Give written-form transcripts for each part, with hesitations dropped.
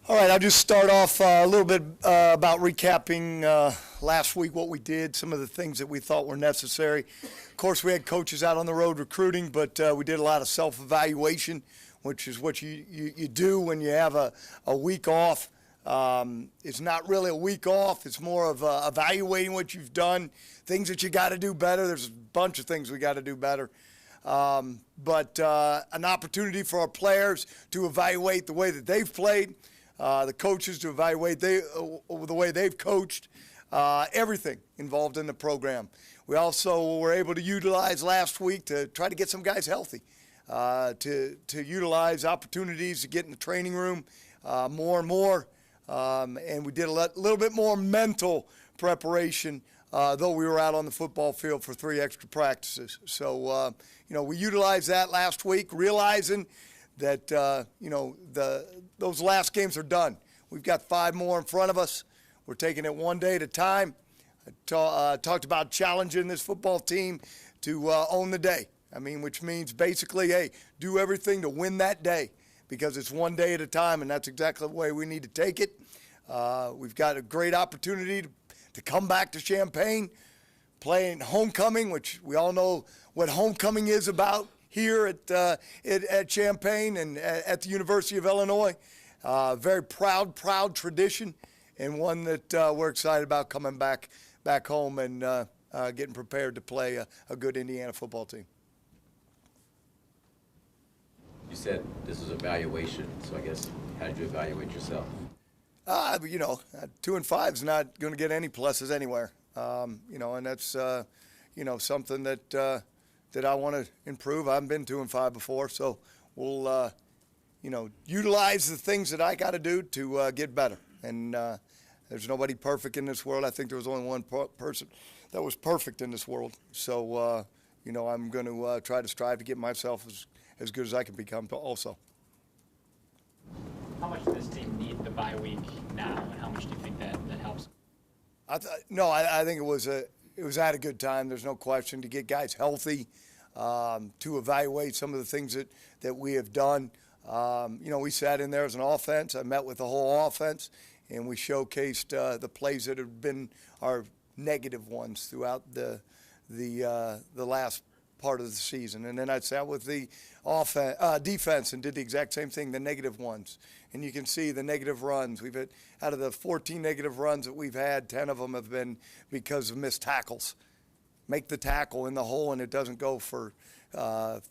All right, I'll just start off a little bit about recapping last week, what we did, some of the things that we thought were necessary. Of course, we had coaches out on the road recruiting, but we did a lot of self-evaluation, which is what you do when you have a week off. It's not really a week off. It's more of evaluating what you've done, things that you got to do better. There's a bunch of things we got to do better. But an opportunity for our players to evaluate the way that they've played, the coaches to evaluate the way they've coached, everything involved in the program. We also were able to utilize last week to try to get some guys healthy, to utilize opportunities to get in the training room more and more. And we did a little bit more mental preparation, though we were out on the football field for 3 extra practices. So, we utilized that last week, realizing that, those last games are done. We've got 5 more in front of us. We're taking it one day at a time. I talked about challenging this football team to own the day. Which means basically, hey, do everything to win that day because it's one day at a time, and that's exactly the way we need to take it. We've got a great opportunity to come back to Champaign, playing homecoming, which we all know what homecoming is about here at Champaign and at the University of Illinois. Very proud tradition, and one that we're excited about coming back home and getting prepared to play a good Indiana football team. You said this was evaluation, so I guess how did you evaluate yourself? 2-5 is not going to get any pluses anywhere. And that's something that I want to improve. I haven't been 2-5 before, so we'll utilize the things that I got to do to get better. And there's nobody perfect in this world. I think there was only one person that was perfect in this world. So I'm going to try to strive to get myself as good as I can become also. How much does this team need the bye week now, and how much do you think that helps? I think it was at a good time. There's no question to get guys healthy, to evaluate some of the things that we have done. We sat in there as an offense. I met with the whole offense, and we showcased the plays that have been our negative ones throughout the last part of the season. And then I sat with the defense and did the exact same thing, the negative ones. And you can see the negative runs. We've had, out of the 14 negative runs that we've had, 10 of them have been because of missed tackles. Make the tackle in the hole and it doesn't go for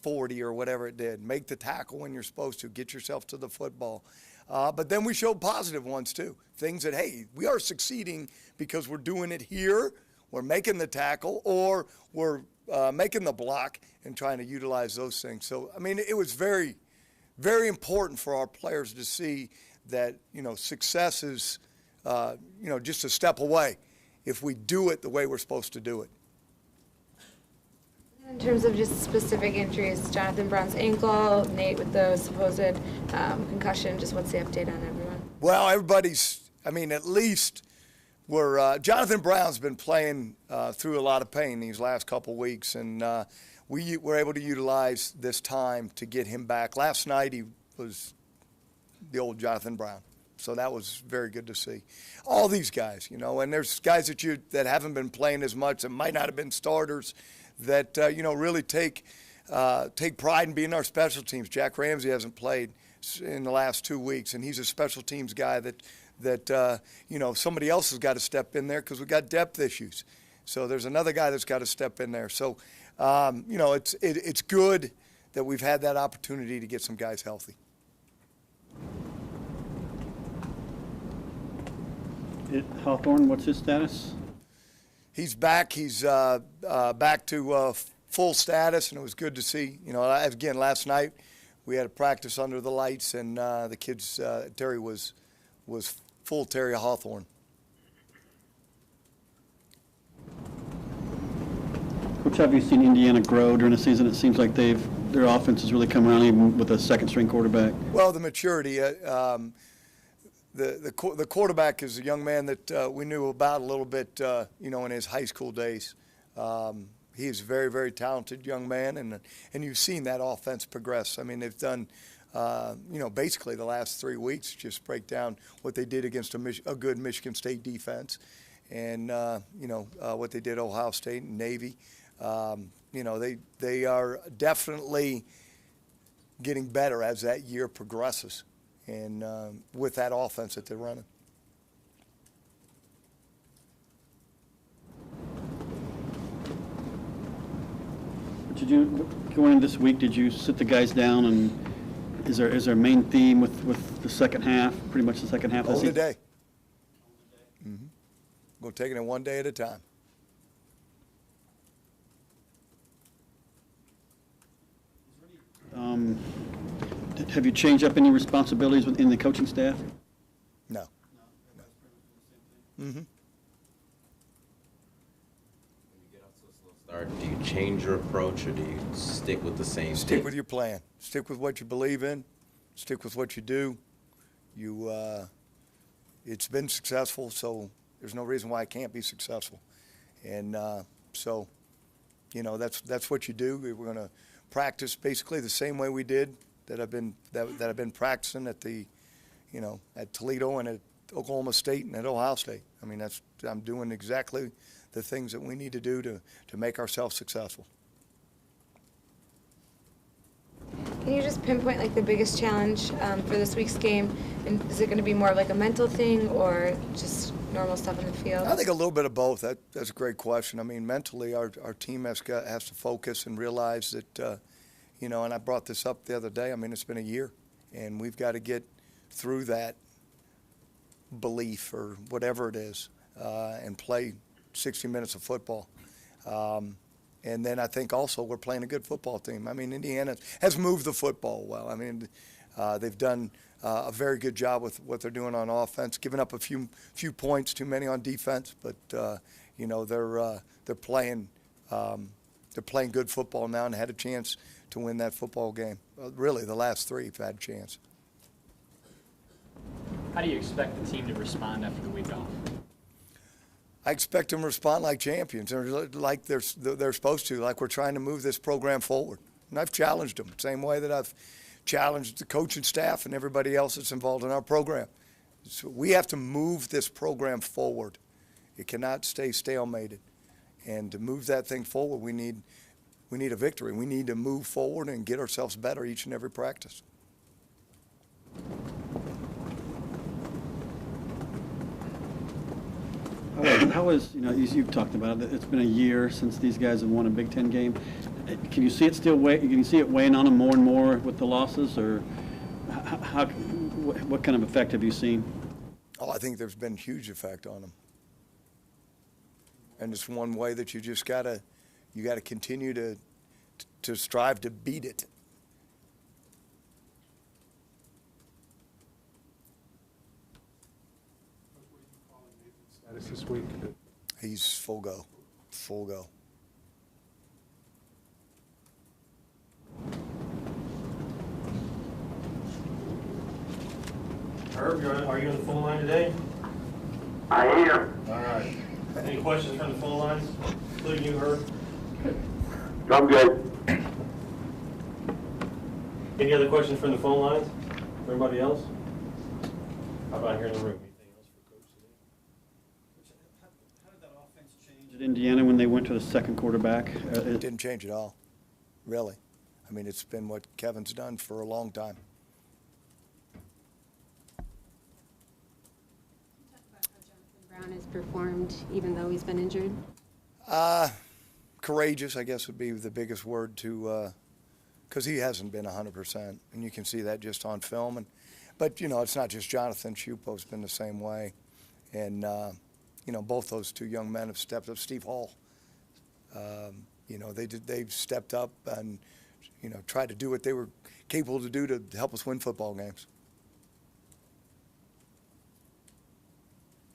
40 or whatever it did. Make the tackle when you're supposed to. Get yourself to the football. But then we showed positive ones too. Things that, hey, we are succeeding because we're doing it here, we're making the tackle, or we're making the block and trying to utilize those things. So, it was very, very important for our players to see that, success is, just a step away if we do it the way we're supposed to do it. In terms of just specific injuries, Jonathan Brown's ankle, Nate with the supposed concussion, just what's the update on everyone? Well, everybody's, at least Jonathan Brown's been playing through a lot of pain these last couple weeks, and we were able to utilize this time to get him back. Last night he was the old Jonathan Brown, so that was very good to see. All these guys, and there's guys that haven't been playing as much and might not have been starters that really take pride in being our special teams. Jack Ramsey hasn't played in the last 2 weeks, and he's a special teams guy that somebody else has got to step in there because we've got depth issues. So there's another guy that's got to step in there. So, it's good that we've had that opportunity to get some guys healthy. Hawthorne, what's his status? He's back. He's back to full status, and it was good to see. Again, last night we had a practice under the lights, and the kids, Terry was full Terry Hawthorne. Coach, have you seen Indiana grow during the season? It seems like their offense has really come around, even with a second-string quarterback. Well, the maturity. The quarterback is a young man that we knew about a little bit, in his high school days. He is a very, very talented young man, and you've seen that offense progress. They've done basically the last 3 weeks, just break down what they did against a good Michigan State defense, and what they did at Ohio State and Navy. They are definitely getting better as that year progresses, and with that offense that they're running. Did you, going into this week, did you sit the guys down, and is there a main theme with the second half, pretty much the second half? Own the day. Mm-hmm. We're taking it one day at a time. Have you changed up any responsibilities within the coaching staff? No. Mm-hmm. When you get off to a slow start, do you change your approach or do you stick with the same Stick thing? with your plan. Stick with what you believe in. Stick with what you do. It's been successful, so there's no reason why it can't be successful. And so, that's what you do. We're going to practice basically the same way we did that I've been practicing at at Toledo and at Oklahoma State and at Ohio State. I mean, I'm doing exactly the things that we need to do to make ourselves successful. Can you just pinpoint like the biggest challenge for this week's game? And is it going to be more of like a mental thing or just normal stuff in the field? I think a little bit of both. That's a great question. I mean, mentally, our team has to focus and realize that, and I brought this up the other day. I mean, it's been a year, and we've got to get through that belief or whatever it is and play 60 minutes of football. And then I think also we're playing a good football team. I mean, Indiana has moved the football well. I mean, they've done a very good job with what they're doing on offense, giving up a few points, too many on defense. But they're playing good football now and had a chance to win that football game. Really, the last three have had a chance. How do you expect the team to respond after the week off? I expect them to respond like champions, or like they're supposed to, like we're trying to move this program forward. And I've challenged them, same way that I've challenged the coaching staff and everybody else that's involved in our program. So we have to move this program forward. It cannot stay stalemated. And to move that thing forward, we need a victory. We need to move forward and get ourselves better each and every practice. How is, you've talked about it, it's been a year since these guys have won a Big Ten game. Can you see it can you see it weighing on them more and more with the losses, or what kind of effect have you seen? Oh, I think there's been a huge effect on them. And it's one way that you just gotta continue to strive to beat it. This week. He's full go. Herb, are you on the phone line today? I am. All right. Any questions from the phone lines, including you, Herb? I'm good. Any other questions from the phone lines? For everybody else? How about here in the room? Anything else for Coach today? How did that offense change at Indiana when they went to the second quarterback? It didn't change at all, really. I mean, it's been what Kevin's done for a long time. Talk about how Jonathan Brown has performed even though he's been injured? Courageous, I guess, would be the biggest word to, because he hasn't been 100%, and you can see that just on film. But it's not just Jonathan. Shupo's been the same way, and both those two young men have stepped up. Steve Hall, they've stepped up and tried to do what they were capable to do to help us win football games.